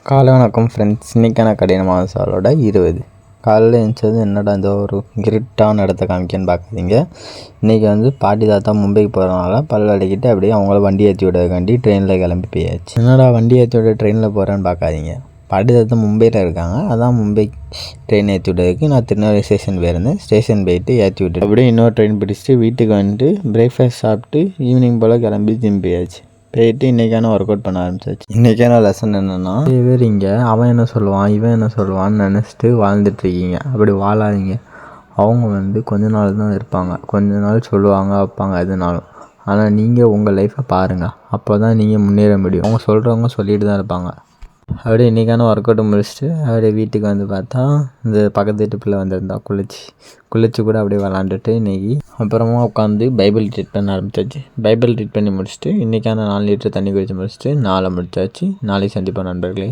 காலை வணக்கம் ஃப்ரெண்ட்ஸ். இன்றைக்கான கடினமான சவாலோட 20 காலையில் எழுந்தது என்னடா இந்த ஒரு கிரிட்டான இடத்த காமிக்கன்னு பார்க்குறீங்க. இன்றைக்கி பாட்டி தாத்தா மும்பைக்கு போகிறனால பல் அடிக்கிட்டு அப்படியே அவங்கள வண்டி ஏற்றி விடக்காண்டி ட்ரெயினில் கிளம்பி போயாச்சு. என்னடா வண்டி ஏற்றி விட ட்ரெயினில் போகிறேன்னு பார்க்காதீங்க. பாட்டி தாத்தா மும்பையில் இருக்காங்க, அதான் மும்பை ட்ரெயின் ஏற்றி விட்டதுக்கு நான் திருநெல்வேலி ஸ்டேஷன் போயிருந்தேன். ஸ்டேஷன் போயிட்டு ஏற்றி விட்டு அப்படியே இன்னொரு ட்ரெயின் பிடிச்சிட்டு வீட்டுக்கு பிரேக்ஃபாஸ்ட் சாப்பிட்டு ஈவினிங் போல் கிளம்பி ஜிம் போயாச்சு. போயிட்டு இன்றைக்கான ஒர்க் அவுட் பண்ண ஆரம்பிச்சாச்சு. இன்றைக்கான லெசன் என்னென்னா, பேர் இங்கே அவன் என்ன சொல்லுவான் இவன் என்ன சொல்லுவான்னு நினச்சிட்டு வாழ்ந்துட்டுருக்கீங்க. அப்படி வாழாதீங்க. அவங்க கொஞ்ச நாள் தான் இருப்பாங்க, கொஞ்ச நாள் சொல்லுவாங்க வைப்பாங்க எதுனாலும். ஆனால் நீங்கள் உங்கள் லைஃப்பை பாருங்கள், அப்போ தான் நீங்கள் முன்னேற முடியும். அவங்க சொல்கிறவங்க சொல்லிட்டு தான் இருப்பாங்க. அப்படியே இன்றைக்கான ஒர்க் அவுட்டை முடிச்சுட்டு அப்படியே வீட்டுக்கு பார்த்தா இந்த பக்கத்து வீட்டு பிள்ளை வந்திருந்தா குளிச்சு கூட அப்படியே விளாண்டுட்டு இன்றைக்கி அப்புறமா உட்காந்து பைபிள் ரீட் பண்ண ஆரம்பித்தாச்சு. பைபிள் ரீட் பண்ணி முடிச்சுட்டு இன்றைக்கான 4 லிட்டர் தண்ணி குடிச்சு முடிச்சுட்டு நாளை முடிச்சாச்சு. நாளைக்கு சந்திப்போம் நண்பர்களே.